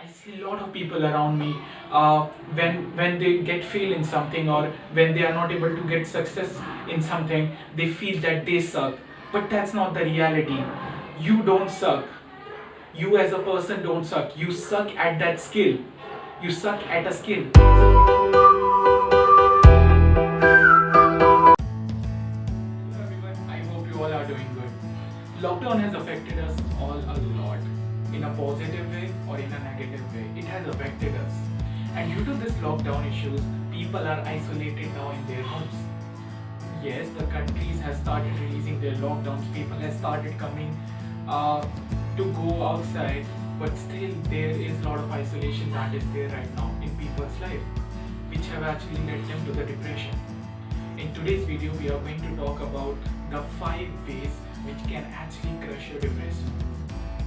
I see a lot of people around me when they get fail in something, or when they are not able to get success in something, they feel that they suck. But that's not the reality. You don't suck. You as a person don't suck. You suck at that skill. You suck at a skill. Hello everyone, I hope you all are doing good. Lockdown has affected us all a lot, in a positive way or in a negative way. It has affected us. And due to this lockdown issues, people are isolated now in their homes. Yes, the countries have started releasing their lockdowns, people have started coming to go outside, but still there is a lot of isolation that is there right now in people's life, which have actually led them to the depression. In today's video, we are going to talk about the 5 ways which can actually crush your depression.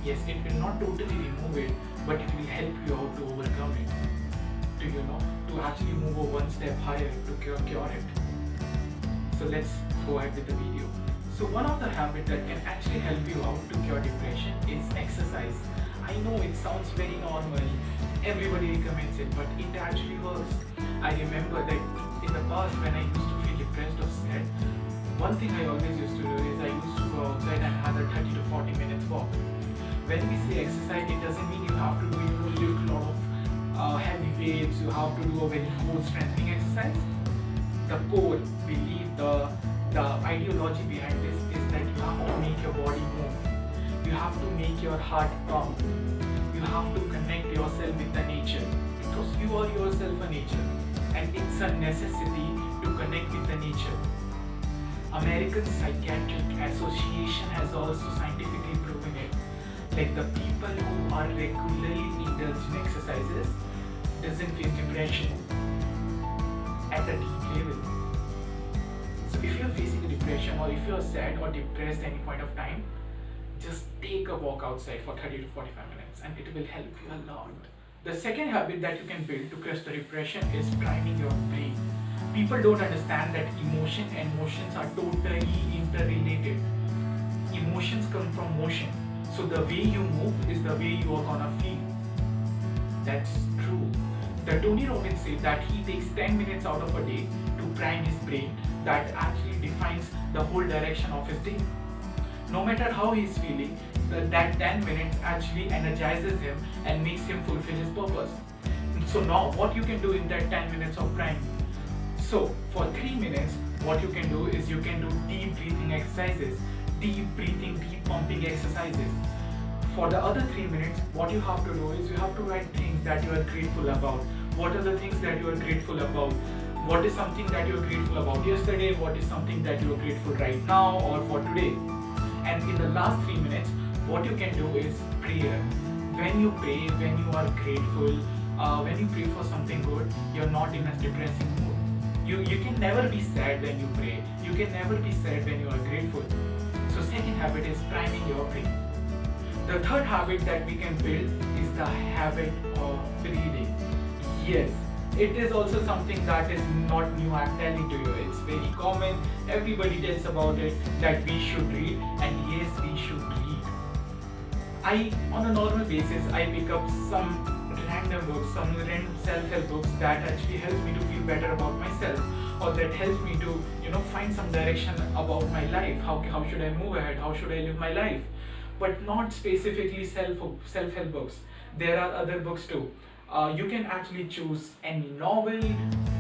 Yes, it will not totally remove it, but it will help you out to overcome it. To actually move one step higher to cure it. So let's go ahead with the video. So one of the habits that can actually help you out to cure depression is exercise. I know it sounds very normal, everybody recommends it, but it actually works. I remember that in the past when I used to feel depressed or sad, one thing I always used to do is I used to go outside and have a 30 to 40 minutes walk. When we say exercise, it doesn't mean you have to lift a lot of heavy weights, you have to do a very core strengthening exercise. The core belief, the ideology behind this is that you have to make your body move. You have to make your heart pump. You have to connect yourself with the nature, because you are yourself a nature, and it's a necessity to connect with the nature. American Psychiatric Association has also scientifically proven it. Like the people who are regularly indulged in exercises doesn't face depression at a deep level. So if you're facing a depression, or if you're sad or depressed at any point of time, just take a walk outside for 30 to 45 minutes and it will help you a lot. The second habit that you can build to crush the depression is priming your brain. People don't understand that emotions are totally interrelated. Emotions come from motion. So the way you move is the way you are gonna feel. That's true. The Tony Robbins said that he takes 10 minutes out of a day to prime his brain. That actually defines the whole direction of his day. No matter how he's feeling, that 10 minutes actually energizes him and makes him fulfill his purpose. So now what you can do in that 10 minutes of prime. So for 3 minutes, what you can do is you can do deep breathing exercises, deep breathing, deep pumping exercises. For the other 3 minutes, what you have to do is you have to write things that you are grateful about. What are the things that you are grateful about? What is something that you are grateful about yesterday? What is something that you are grateful right now or for today? And in the last 3 minutes, what you can do is prayer. When you pray, when you are grateful, when you pray for something good, you're not in a depressing mood. You can never be sad when you pray. You can never be sad when you are grateful. So second habit is priming your brain. The third habit that we can build is the habit of reading. Yes, it is also something that is not new, I'm telling to you. It's very common, everybody tells about it, that we should read, and yes, we should read. On a normal basis, I pick up some random books, some random self-help books that actually helps me to feel better about myself, or that helps me to find some direction about my life. How should I move ahead? How should I live my life? But not specifically self-help books. There are other books too. You can actually choose any novel,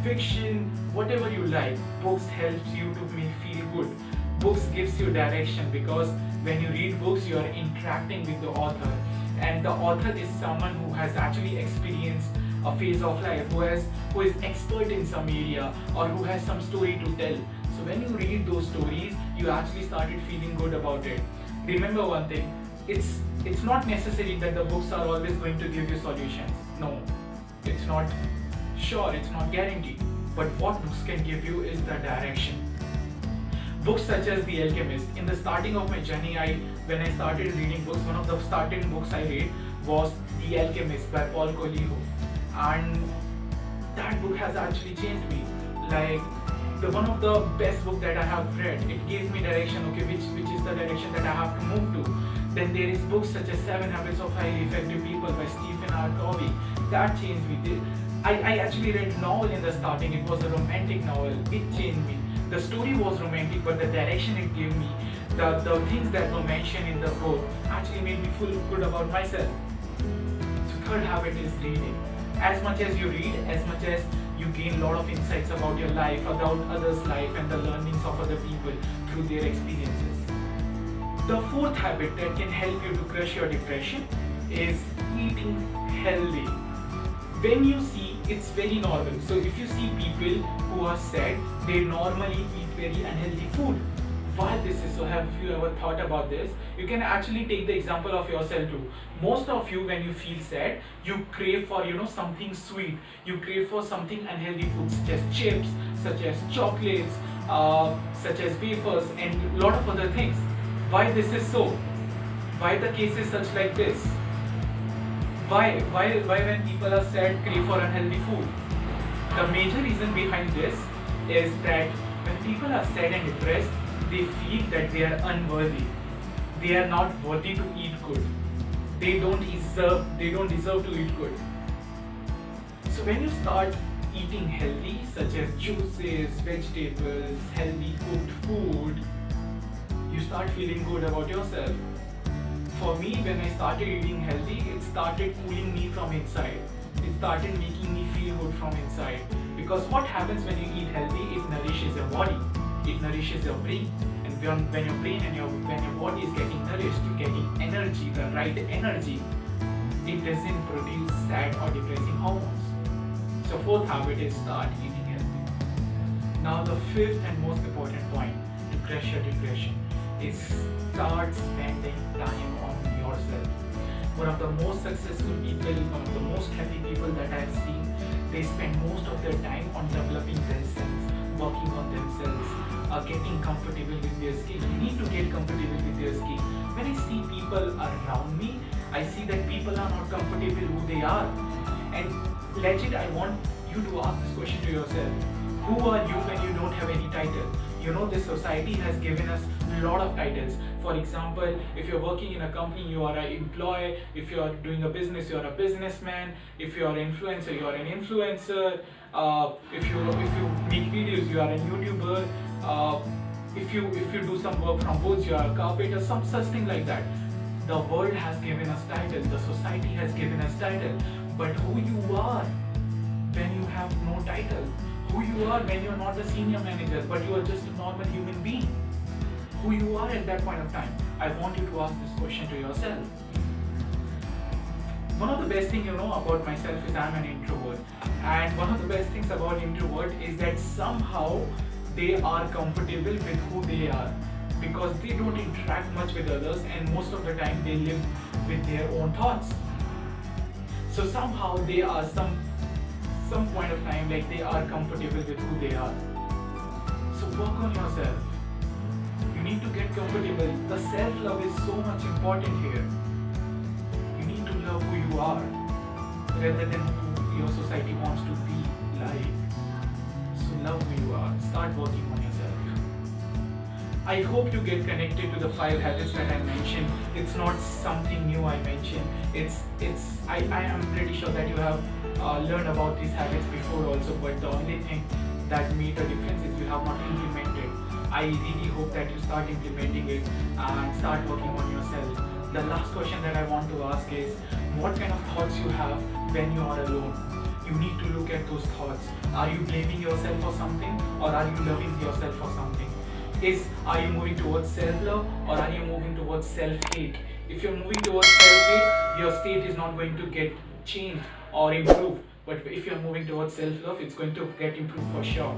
fiction, whatever you like. Books helps you to feel good. Books gives you direction, because when you read books, you are interacting with the author, and the author is someone who has actually experienced a phase of life, who is expert in some area, or who has some story to tell. So when you read those stories, you actually started feeling good about it. Remember one thing, it's not necessary that the books are always going to give you solutions. No, it's not sure, it's not guaranteed. But what books can give you is the direction. Books such as The Alchemist. In the starting of my journey, when I started reading books, one of the starting books I read was The Alchemist by Paul Coelho, and that book has actually changed me. Like one of the best book that I have read. It gives me direction. Okay, which is the direction that I have to move to. Then there is books such as 7 Habits of Highly Effective People by Stephen R. Covey. That changed me. I actually read novel in the starting. It was a romantic novel. It changed me. The story was romantic, but the direction it gave me, the things that were mentioned in the book actually made me feel good about myself. So third habit is reading. As much as you read, as much as you gain a lot of insights about your life, about others' life, and the learnings of other people through their experiences. The fourth habit that can help you to crush your depression is eating healthy. When you see, it's very normal. So if you see people who are sad, they normally eat very unhealthy food. Why this is so? Have you ever thought about this? You can actually take the example of yourself too. Most of you, when you feel sad, you crave for something sweet. You crave for something unhealthy food, such as chips, such as chocolates, such as wafers, and a lot of other things. Why this is so? Why the case is such like this? Why when people are sad, crave for unhealthy food? The major reason behind this is that when people are sad and depressed, they feel that they are unworthy. They are not worthy to eat good. They don't deserve to eat good. So when you start eating healthy, such as juices, vegetables, healthy cooked food, you start feeling good about yourself. For me, when I started eating healthy, it started cooling me from inside. It started making me feel good from inside. Because what happens when you eat healthy, it nourishes your body. It nourishes your brain, and when your brain and when your body is getting nourished, you're getting energy, the right energy. It doesn't produce sad or depressing hormones. So fourth habit is start eating healthy. Now the fifth and most important point to crush your depression is start spending time on yourself. One of the most successful people, one of the most happy people that I've seen, they spend most of their time on developing themselves, working on themselves, getting comfortable with their skin. You need to get comfortable with their skin. When I see people around me, I see that people are not comfortable who they are. And legit, I want you to ask this question to yourself. Who are you when you don't have any title? This society has given us a lot of titles. For example, if you're working in a company, you are an employee. If you are doing a business, you are a businessman. If you are an influencer, you are an influencer. If you make videos, you are a YouTuber. If you do some work from woods, you are a carpenter. Some such thing like that. The world has given us title. The society has given us title. But who you are when you have no title? Who you are when you're not a senior manager, but you are just a normal human being? Who you are at that point of time? I want you to ask this question to yourself. One of the best things about myself is I'm an introvert. And one of the best things about introvert is that somehow they are comfortable with who they are, because they don't interact much with others, and most of the time they live with their own thoughts. So somehow they are some point of time, like, they are comfortable with who they are. So work on yourself. You need to get comfortable. The self-love is so much important here. You need to love who you are rather than who your society wants to be like. So love who you are. Start working on yourself. I hope you get connected to the 5 habits that I mentioned. It's not something new I mentioned. I am pretty sure that you have learned about these habits before also, but the only thing that made a difference is you have not implemented. I really hope that you start implementing it and start working on yourself. The last question that I want to ask is, what kind of thoughts you have when you are alone? You need to look at those thoughts. Are you blaming yourself for something, or are you loving yourself for something? Are you moving towards self-love, or are you moving towards self-hate? If you're moving towards self-hate, your state is not going to get changed or improved. But if you're moving towards self-love, it's going to get improved for sure.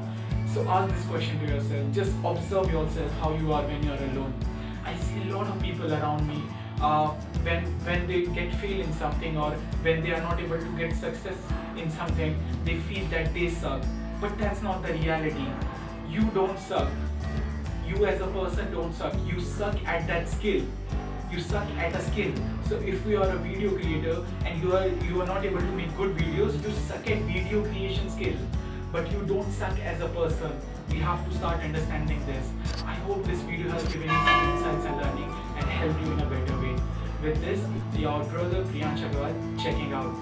So ask this question to yourself. Just observe yourself, how you are when you're alone. I see a lot of people around me, when they get fail in something, or when they are not able to get success in something, they feel that they suck. But that's not the reality. You don't suck. You as a person don't suck. You suck at that skill. You suck at a skill. So if you are a video creator and you are not able to make good videos, you suck at video creation skill. But you don't suck as a person. We have to start understanding this. I hope this video has given you some insights and learning and helped you in a better way. With this, your brother Priyansh Agarwal checking out.